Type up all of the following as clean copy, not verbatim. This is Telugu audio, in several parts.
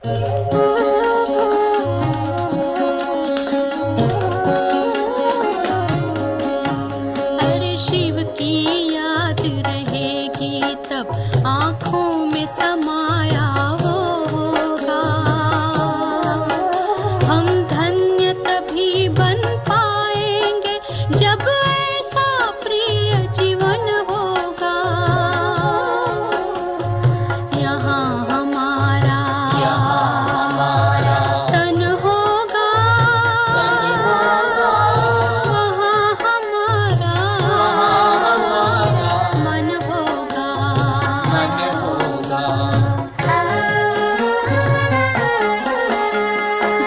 अरे शिव की याद रहेगी तब आँखों में समाया वो होगा। हम धन्य तभी बन पाएंगे जब ऐसा प्रिय जीवन होगा। यहाँ हमारा तन होगा, वहाँ हमारा मन होगा।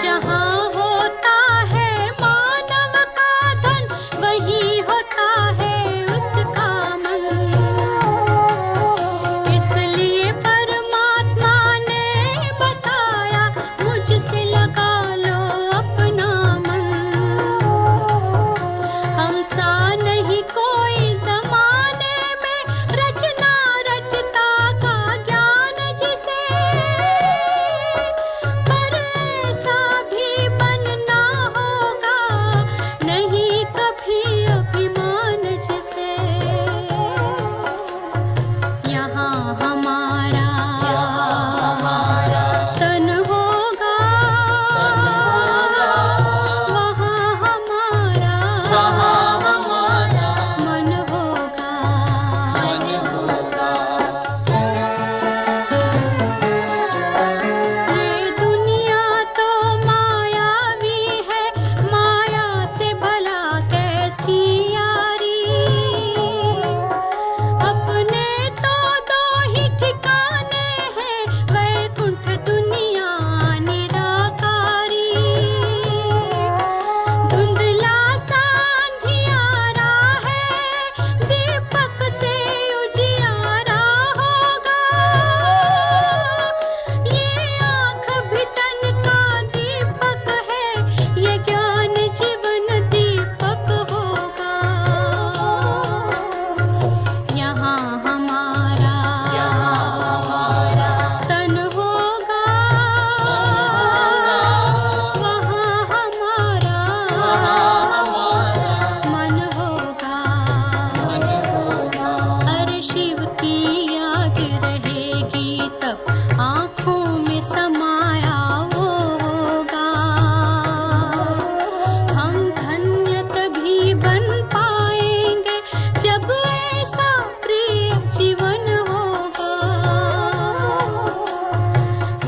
जहाँ होता है मानव का धन, वहीं होता है उसका मन। इसलिए परमात्मा ने बताया, मुझसे लगा लो अपना मन। हम सा नहीं कोई जमाने में, रचना रचता का ज्ञान जिसे, पर ऐसा भी बनना होगा नहीं कभी अभिमान जिसे। यहाँ हमारा तन होगा, वहाँ हमारा मन होगा। ये दुनिया तो मायावी है, माया से भला कैसी यारी। अपने तो दो ही ठिकाने हैं, वैकुंठ दुनिया निराकारी। धुंधला सा अंधियारा है, दीपक से उजियारा होगा। ये आँख भी तन का दीपक है, ये ज्ञान जीवन दीपक होगा। यहाँ हमारा तन होगा, वहाँ हमारा मन होगा। अरे शिव की याद रहेगी तब आँखों में समाया वो होगा। हम धन्य तभी बन पाएंगे जब ऐसा प्रिय जीवन होगा।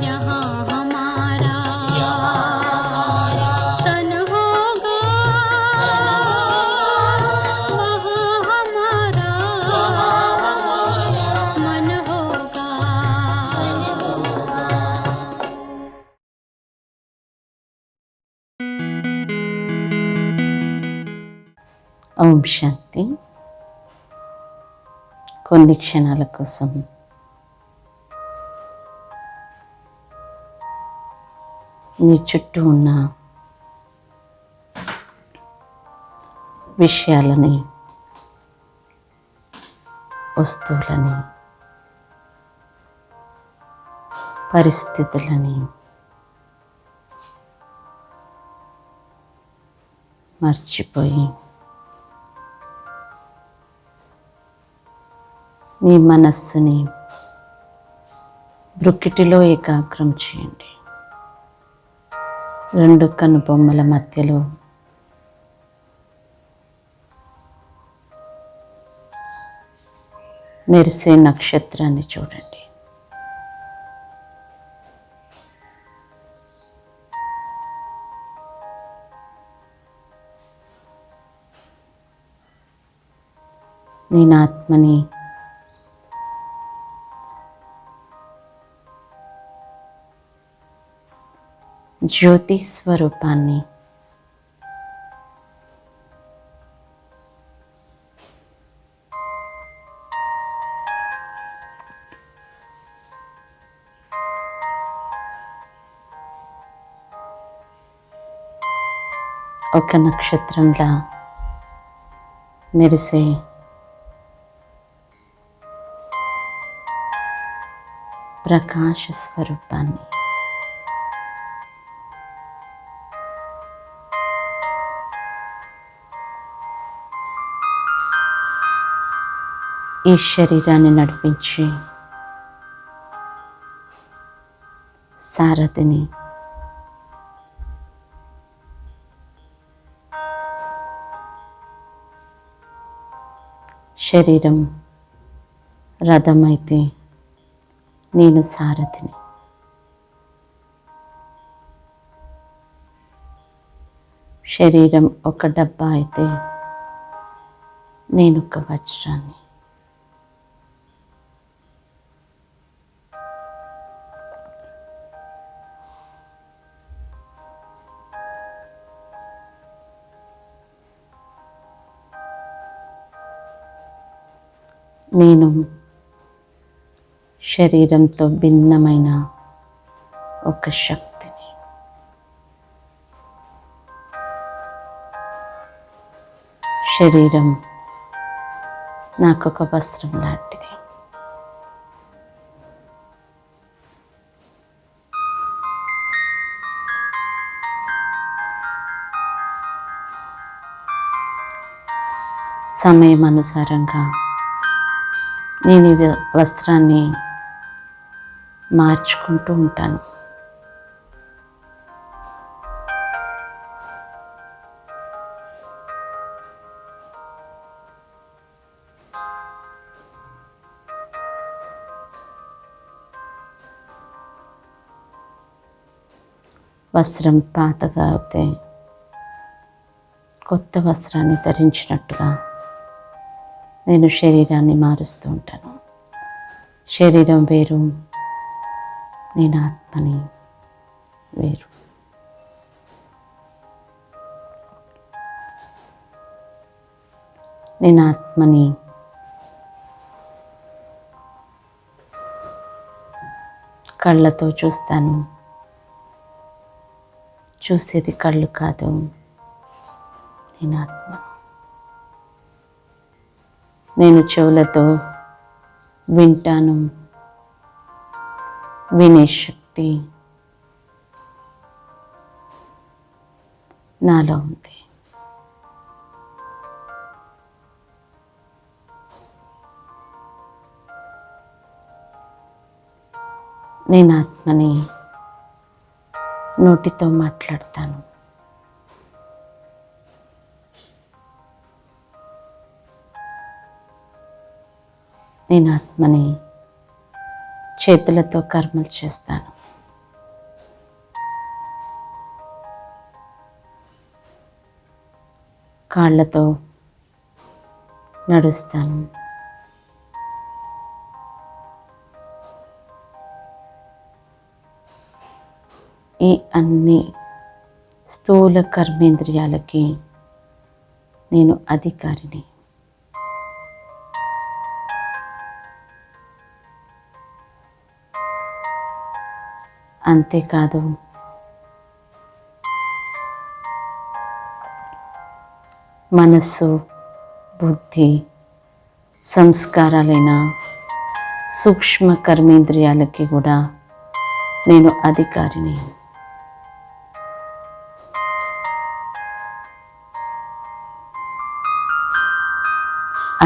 यहाँ हमारा तन होगा, वहाँ हमारा मन होगा। ఓం శాంతి. కొన్ని క్షణాల కోసం మీ చుట్టూ ఉన్న విషయాలని, వస్తువులని, పరిస్థితులని మర్చిపోయి మీ మనస్సుని బ్రుకిటిలో ఏకాగ్రం చేయండి. రెండు కనుబొమ్మల మధ్యలో మెరిసే నక్షత్రాన్ని చూడండి. నేను ఆత్మని జ్యోతి స్వరూపాన్ని ఒక నక్షత్రంలా మెరిసే ప్రకాశ స్వరూపాన్ని ఈ శరీరాన్ని నడిపించి సారథిని. శరీరం రథమైతే నేను సారథిని. శరీరం ఒక డబ్బా అయితే నేను ఒక వజ్రాన్ని. నేను శరీరంతో భిన్నమైన ఒక శక్తిని. శరీరం నాకొక వస్త్రం లాంటిది. సమయం అనుసారంగా నేను ఈ వస్త్రాన్ని మార్చుకుంటూ ఉంటాను. వస్త్రం పాతగా అవుతే కొత్త వస్త్రాన్ని ధరించినట్టుగా నేను శరీరాన్ని మారుస్తూ ఉంటాను. శరీరం వేరు, నేను ఆత్మని వేరు. నేను ఆత్మని కళ్ళతో చూస్తాను. చూసేది కళ్ళు కాదు, నేను ఆత్మ. నేను చెవులతో వింటాను. వినే శక్తి నాలో ఉంది. నేను ఆత్మని నోటితో మాట్లాడతాను. నేను ఆత్మని చేతులతో కర్మలు చేస్తాను. కాళ్ళతో నడుస్తాను. ఈ అన్ని స్థూల కర్మేంద్రియాలకి నేను అధికారిని. అంతేకాదు, మనస్సు, బుద్ధి, సంస్కారాలైన సూక్ష్మ కర్మేంద్రియాలకి కూడా నేను అధికారిని.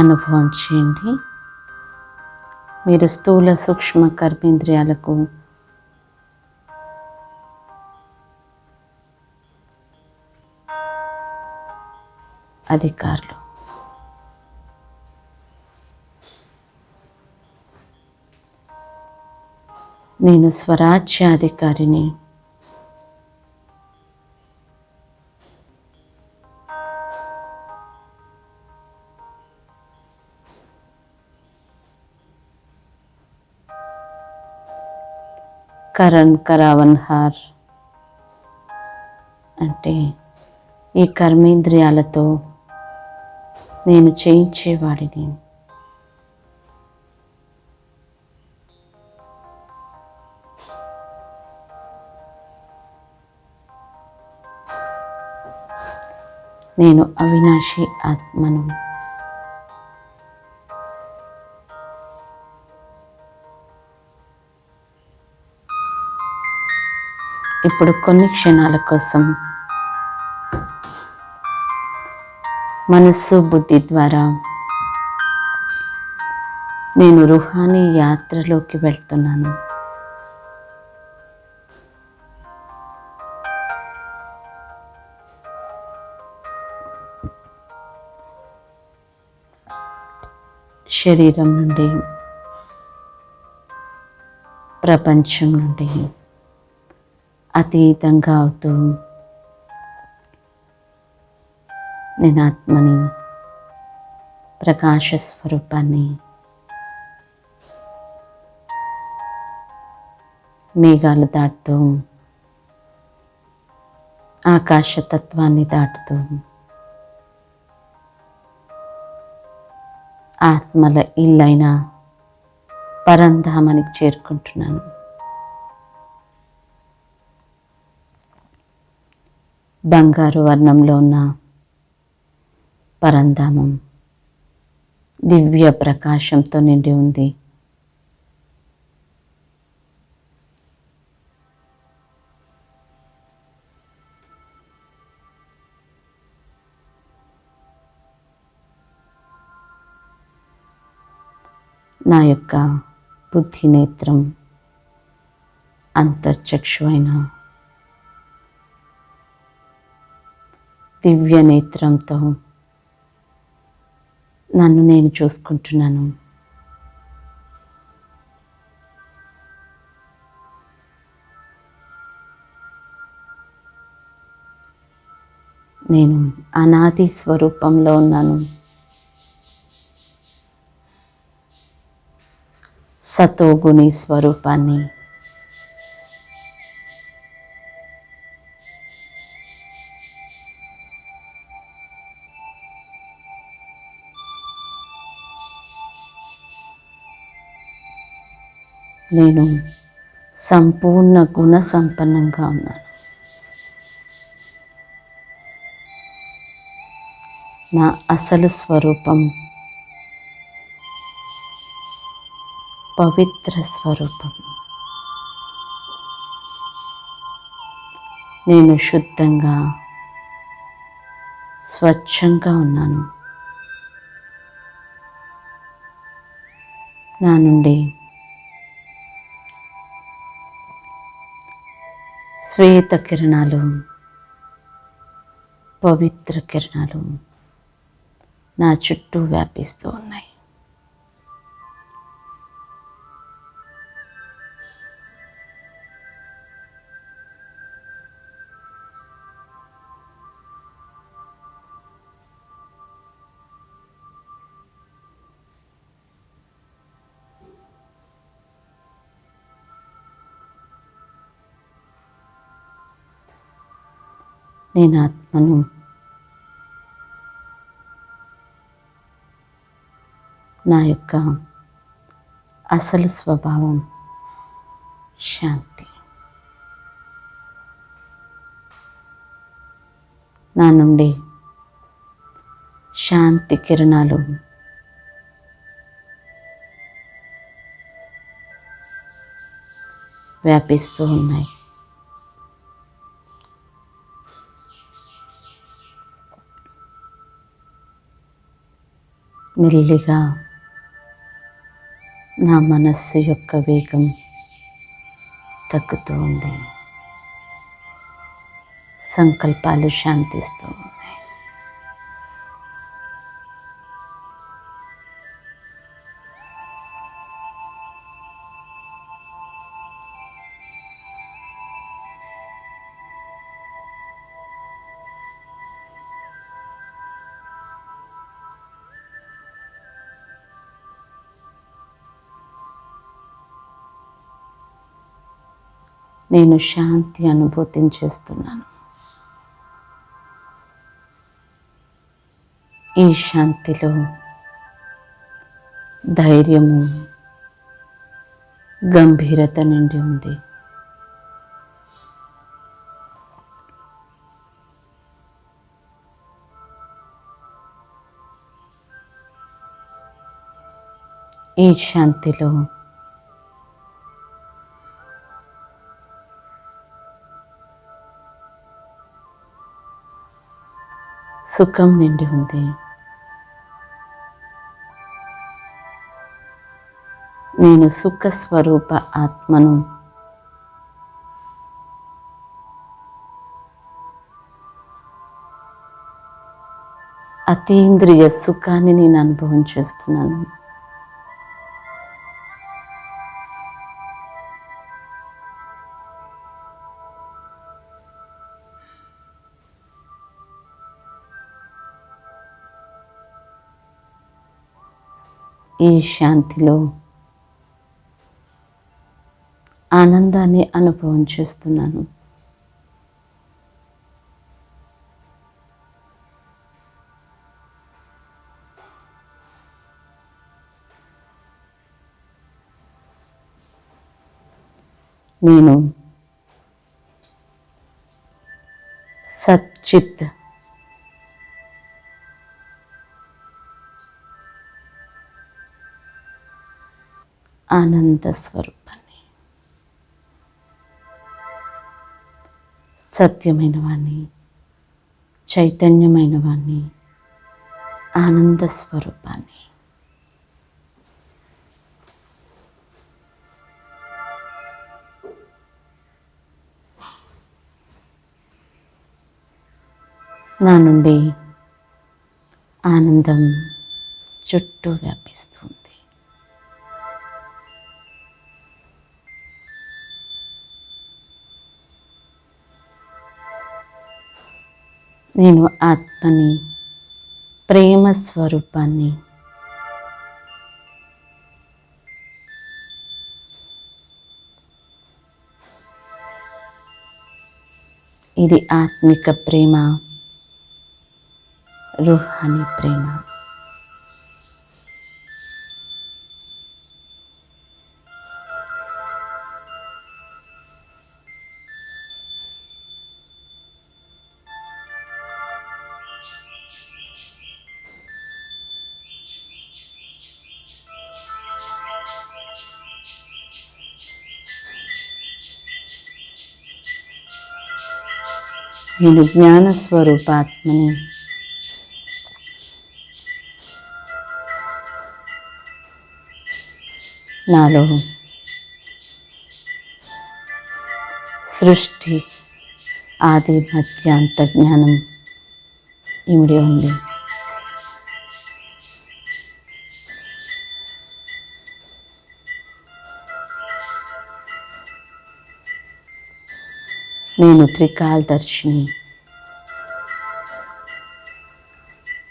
అనుభవం చేయండి. మీరు స్థూల సూక్ష్మ కర్మేంద్రియాలకు అధికారులు. నేను స్వరాజ్యాధికారిని. కరణ్ కరావన్ హార్ అంటే ఈ కర్మేంద్రియాలతో నేను చేయించేవాడిని. నేను అవినాశి ఆత్మను. ఇప్పుడు కొన్ని క్షణాల కోసం మనస్సు, బుద్ధి ద్వారా నేను రుహానీ యాత్రలోకి వెళ్తున్నాను. శరీరం నుండి, ప్రపంచం నుండి అతీతంగా అవుతూ నేను ఆత్మని, ప్రకాశ స్వరూపాన్ని, మేఘాలు దాటుతూ, ఆకాశతత్వాన్ని దాటుతూ ఆత్మల ఇల్లైన పరంధామానికి చేరుకుంటున్నాను. బంగారు వర్ణంలో ఉన్న పరంధామం దివ్య ప్రకాశంతో నిండి ఉంది. నా యొక్క బుద్ధి నేత్రం, అంతర్చక్షువైన దివ్య నేత్రంతో నన్ను నేను చూసుకుంటున్నాను. నేను అనాది స్వరూపంలో ఉన్నాను. సతోగుణి స్వరూపాన్ని, నేను సంపూర్ణ గుణ సంపన్నంగా ఉన్నాను. నా అసలు స్వరూపం పవిత్ర స్వరూపం. నేను శుద్ధంగా, స్వచ్ఛంగా ఉన్నాను. నా నుండి శ్వేత కిరణాలు, పవిత్ర కిరణాలు నా చుట్టూ వ్యాపిస్తూ ఉన్నాయి. నేను ఆత్మను. నా యొక్క అసలు స్వభావం శాంతి. నా నుండి శాంతి కిరణాలు వ్యాపిస్తూ ఉన్నాయి. మెల్లిగా నా మనస్సు యొక్క వేగం తగ్గుతూ ఉంది. సంకల్పాలు శాంతిస్తూ ఉన్నాయి. నేను శాంతి అనుభూతిని చేస్తున్నాను. ఈ శాంతిలో ధైర్యము, గంభీరత నిండి ఉంది. ఈ శాంతిలో సుఖం నిండి ఉంది. నేను సుఖ స్వరూప ఆత్మను. అతీంద్రియ సుఖాన్ని నేను అనుభవం చేస్తున్నాను. ఈ శాంతిలో ఆనందాన్ని అనుభవం చేస్తున్నాను. నేను సచ్చిత్ ఆనంద స్వరూపాన్ని, సత్యమైన వాణ్ణి, చైతన్యమైన వాణ్ణి, ఆనంద స్వరూపాన్ని. నా నుండి ఆనందం చుట్టూ వ్యాపిస్తుంది. నేను ఆత్మని, ప్రేమ స్వరూపాన్ని. ఇది ఆత్మిక ప్రేమ, రూహానీ ప్రేమ. నేను జ్ఞాన స్వరూపాత్మని. నాలో సృష్టి ఆది మధ్యాంత జ్ఞానం ఇమిడి ఉంది. నేను త్రికాలదర్శిని.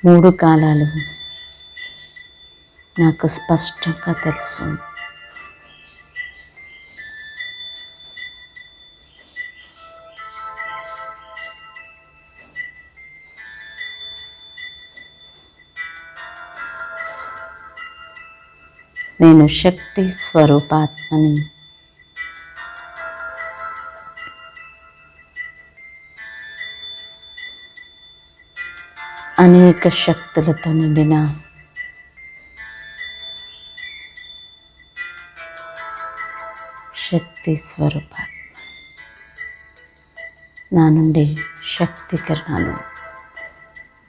3 కాలాలు నాకు స్పష్టంగా తెలుసు. నేను శక్తి స్వరూపాత్మని. అనేక శక్తులతో నిండిన శక్తి స్వరూపాత్మ. నా నుండి శక్తి కిరణాలు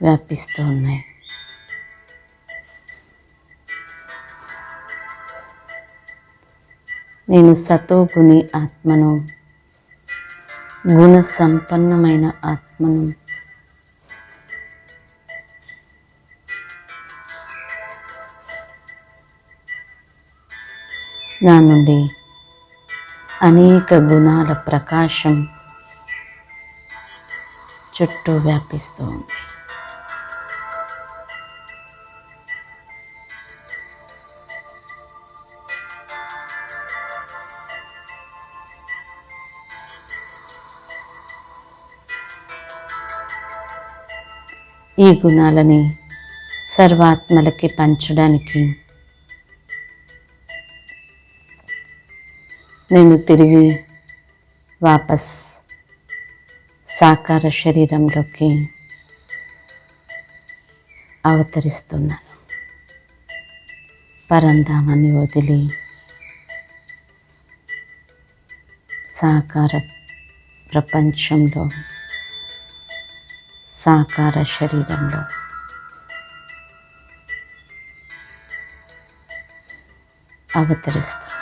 వ్యాపిస్తూ ఉన్నాయి. నేను సతోగుణి ఆత్మను, గుణ సంపన్నమైన ఆత్మను. నా నుండి అనేక గుణాల ప్రకాశం చుట్టూ వ్యాపిస్తూ ఉంది. ఈ గుణాలని సర్వాత్మలకి పంచడానికి నేను తిరిగి వాపస్ సాకార శరీరంలోకి అవతరిస్తున్నాను. పరంధామాన్ని వదిలి సాకార ప్రపంచంలో, సాకార శరీరంలో అవతరిస్తున్నాను.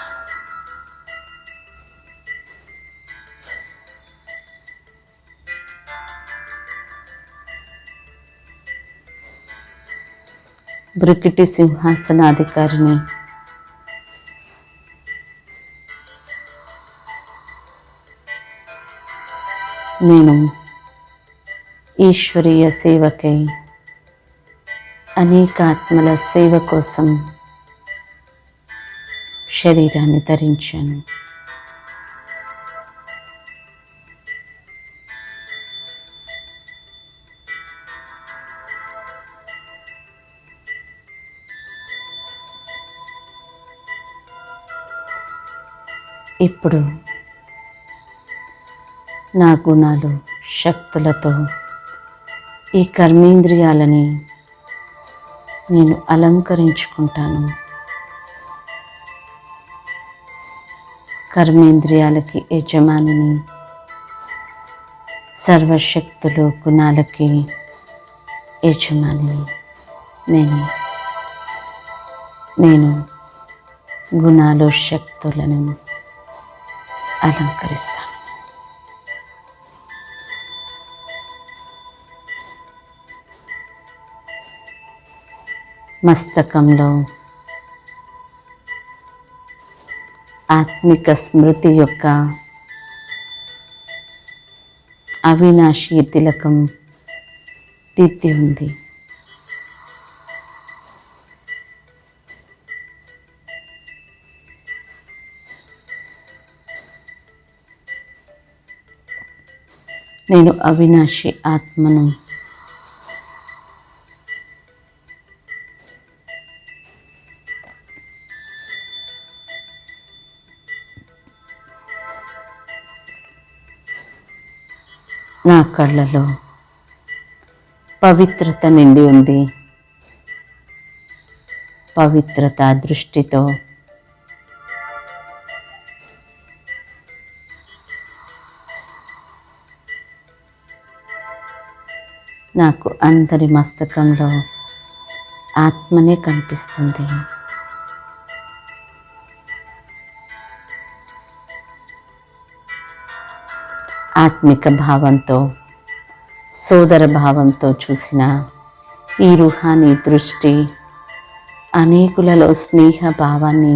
బ్రికిటి సింహాసనాధికారిని నేను ఈశ్వరీయ సేవకై అనేక ఆత్మల సేవ కోసం శరీరాన్ని ధరించాను. ఇప్పుడు నా గుణాలు, శక్తులతో ఈ కర్మేంద్రియాలని నేను అలంకరించుకుంటాను. కర్మేంద్రియాలకి యజమానిని, సర్వశక్తులు గుణాలకి యజమానిని నేను గుణాలు, శక్తులను అలంకరిస్తాను. మస్తకంలో ఆత్మిక స్మృతి యొక్క అవినాశీ తిలకం దిద్ది ఉంది. నేను అవినాశి ఆత్మను. నా కళ్ళలో పవిత్రత నిండి ఉంది. పవిత్రత దృష్టితో నాకు అందరి మస్తకంలో ఆత్మనే కనిపిస్తుంది. ఆత్మిక భావంతో, సోదర భావంతో చూసిన ఈ రుహానీ దృష్టి అనేకులలో స్నేహ భావాన్ని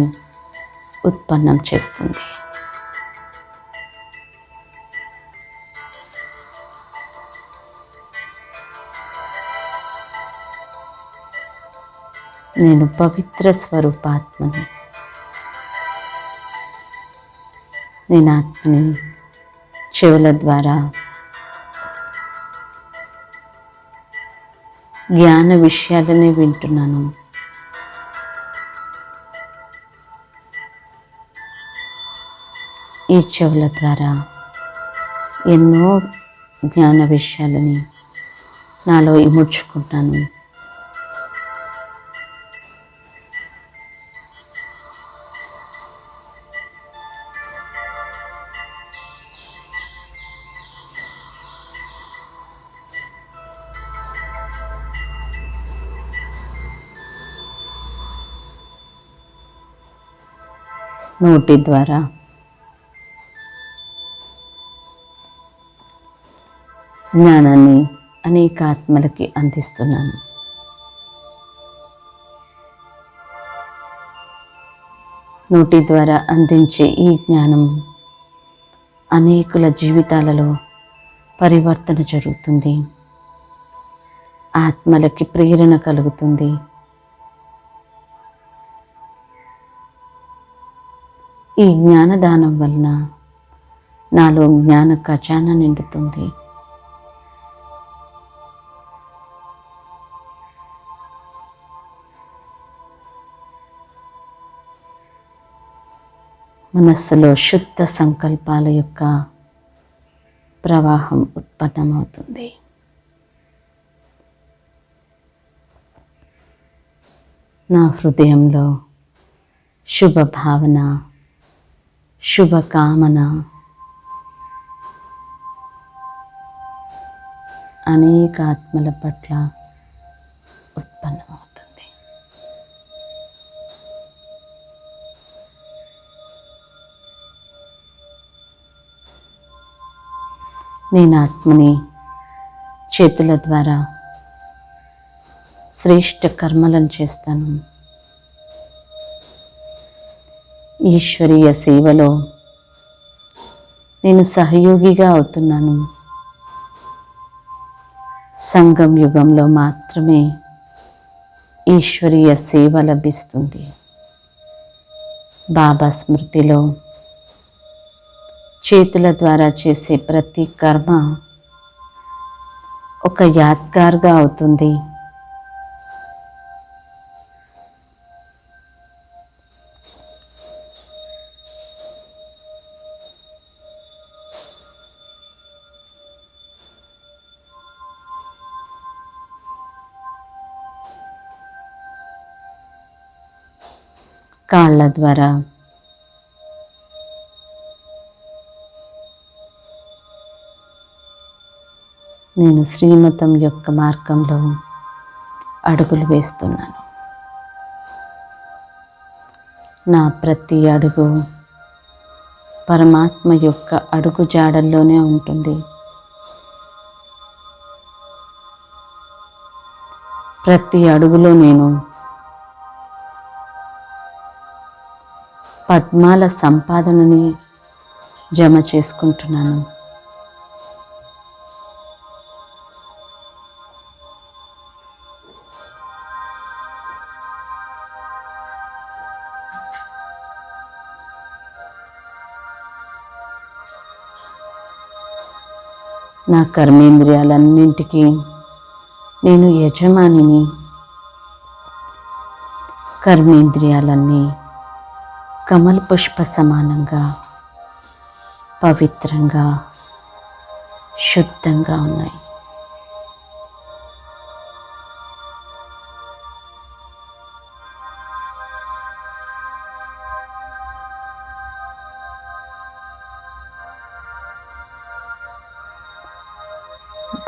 ఉత్పన్నం చేస్తుంది. నేను పవిత్ర స్వరూపాత్మను. నేను ఆత్మని చెవుల ద్వారా జ్ఞాన విషయాలనే వింటున్నాను. ఈ చెవుల ద్వారా ఎన్నో జ్ఞాన విషయాలని నాలో ఇముడ్చుకుంటాను. నోటి ద్వారా జ్ఞానాన్ని అనేక ఆత్మలకి అందిస్తున్నాను. నోటి ద్వారా అందించే ఈ జ్ఞానం అనేకుల జీవితాలలో పరివర్తన జరుగుతుంది. ఆత్మలకి ప్రేరణ కలుగుతుంది. ఈ జ్ఞానదానం వలన నాలో జ్ఞాన ఖజానా నిండుతుంది. మనస్సులో శుద్ధ సంకల్పాల యొక్క ప్రవాహం ఉత్పన్నమవుతుంది. నా హృదయంలో శుభ భావన, శుభకామన అనేక ఆత్మల పట్ల ఉత్పన్నమవుతుంది. నేను ఆత్మని చేతుల ద్వారా శ్రేష్ఠ కర్మలను చేస్తాను. ఈశ్వరీయ సేవలో నేను సహయోగిగా అవుతున్నాను. సంగం యుగంలో మాత్రమే ఈశ్వరీయ సేవ లభిస్తుంది. బాబా స్మృతిలో చేతుల ద్వారా చేసే ప్రతి కర్మ ఒక యాద్గార్గా అవుతుంది. కాళ్ళ ద్వారా నేను శ్రీమతం యొక్క మార్గంలో అడుగులు వేస్తున్నాను. నా ప్రతి అడుగు పరమాత్మ యొక్క అడుగు జాడల్లోనే ఉంటుంది. ప్రతి అడుగులో నేను పద్మాల సంపాదనని జమ చేసుకుంటున్నాను. నా కర్మేంద్రియాలన్నింటికీ నేను యజమానిని. కర్మేంద్రియాలన్నీ కమల పుష్ప సమానంగా పవిత్రంగా శుద్ధంగా ఉన్నాయి.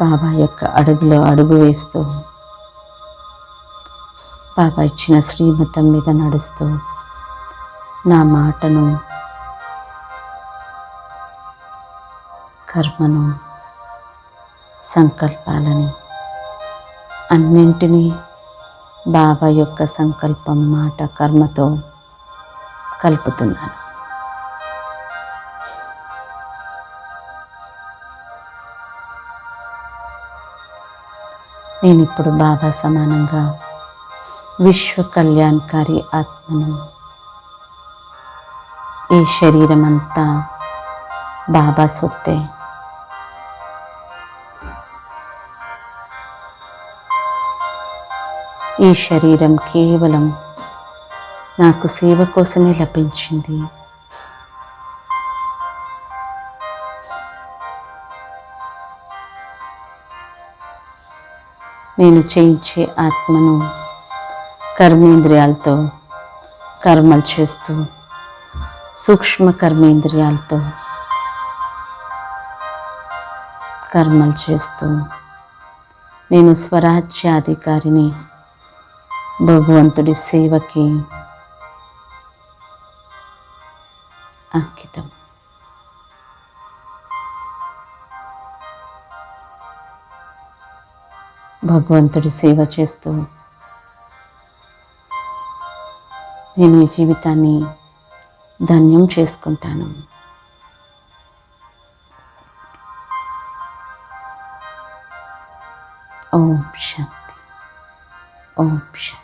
బాబా యొక్క అడుగులో అడుగు వేస్తూ, బాబా ఇచ్చిన శ్రీమతం మీద నడుస్తూ, నా మాటను, కర్మను, సంకల్పాలని అన్నింటినీ బాబా యొక్క సంకల్పం, మాట, కర్మతో కలుపుతున్నాను. నేను ఇప్పుడు బాబా సమానంగా విశ్వ కళ్యాణకారి ఆత్మను. ఈ శరీరం అంతా బాబా సొత్తే. ఈ శరీరం కేవలం నాకు సేవ కోసమే లభించింది. నేను చేయించే ఆత్మను కర్మేంద్రియాలతో కర్మలు చేస్తూ, సూక్ష్మ కర్మేంద్రియాలతో కర్మలు చేస్తూ నేను స్వరాజ్యాధికారిని, భగవంతుడి సేవకి అంకితం. భగవంతుడి సేవ చేస్తూ నేను ఈ జీవితాన్ని ధన్యం చేసుకుంటాను. ఓం శాంతి, ఓం శాంతి.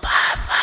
Baba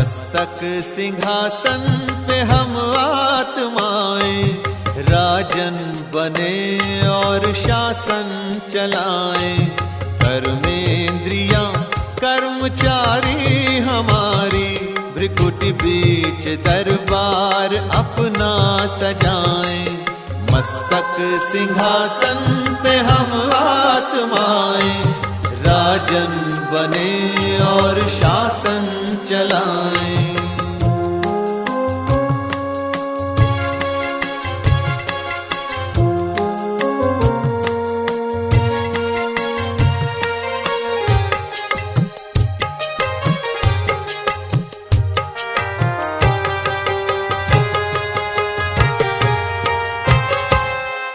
मस्तक सिंहासन पे हम आत्माएं, राजन बने और शासन चलाएं। कर्मेंद्रियां कर्मचारी हमारी, भ्रिकुटी बीच दरबार अपना सजाएं। मस्तक सिंहासन पे हम आत्माएं, राजन बने और शासन चलाएं।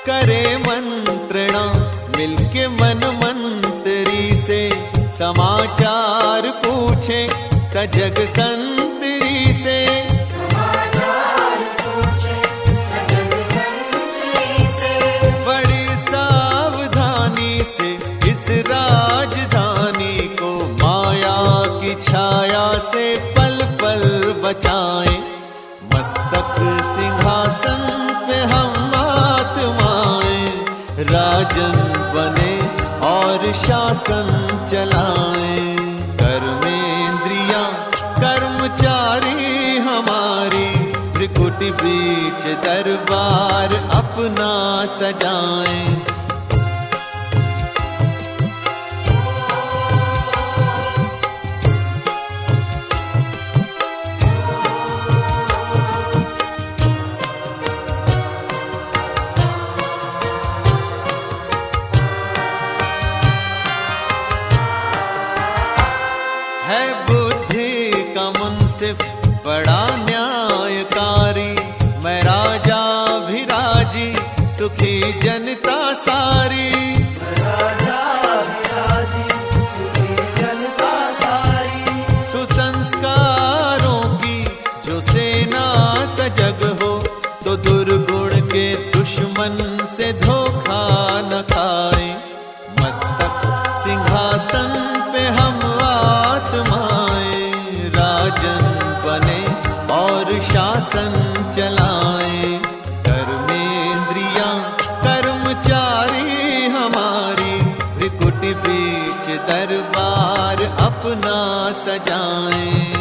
करे मंत्रणा मिलके मन मंत्री से, समाचार पूछे सजग संतरी से। बड़ी सावधानी से इस राजधानी को माया की छाया से पल पल बचाएं। मस्तक सिंहासन पे हम आत्माएं, राजन बने और शासन चलाएं। कर्मेंद्रियां कर्मचारी हमारी, त्रिकुटी बीच दरबार अपना सजाएं। है बुद्धि का मुंसिफ बड़ा न्यायकारी, मैं राजा भी राजी सुखी जनता सारी। सुसंस्कारों की जो सेना सजग हो, तो दुर्गुण के दुश्मन से धोखा न खाए। मस्तक सिंहासन पे हम आत्माएं, राजन बने और शासन चलाएं। कर्मेंद्रियां कर्मचारी हमारी, त्रिकुटी बीच दरबार अपना सजाएं।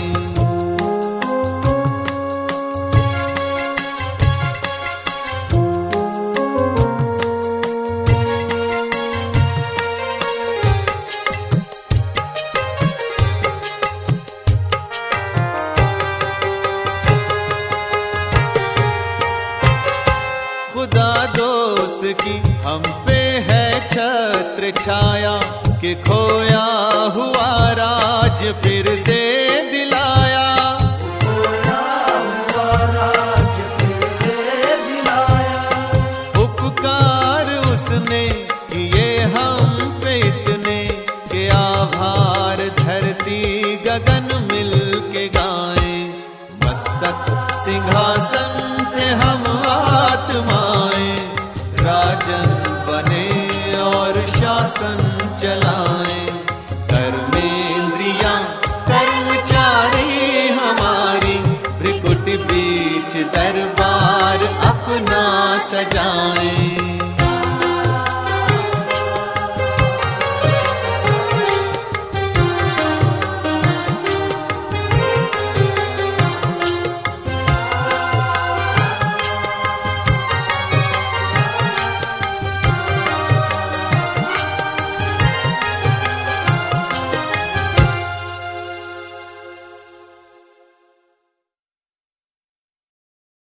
खुदा दोस्त की हम पे है छत्र छाया, कि खोया हुआ राज फिर से दिलाया। उपकार उसने किए हम पे इतने, कि आभार धरती गगन मिल के गाएं। मस्तक सिंहासन पे हम आत्माएं, राजन बने और शासन चलाएं। कर्मेंद्रियां कर्मचारी हमारी, भ्रिकुटी बीच दरबार अपना सजाएं।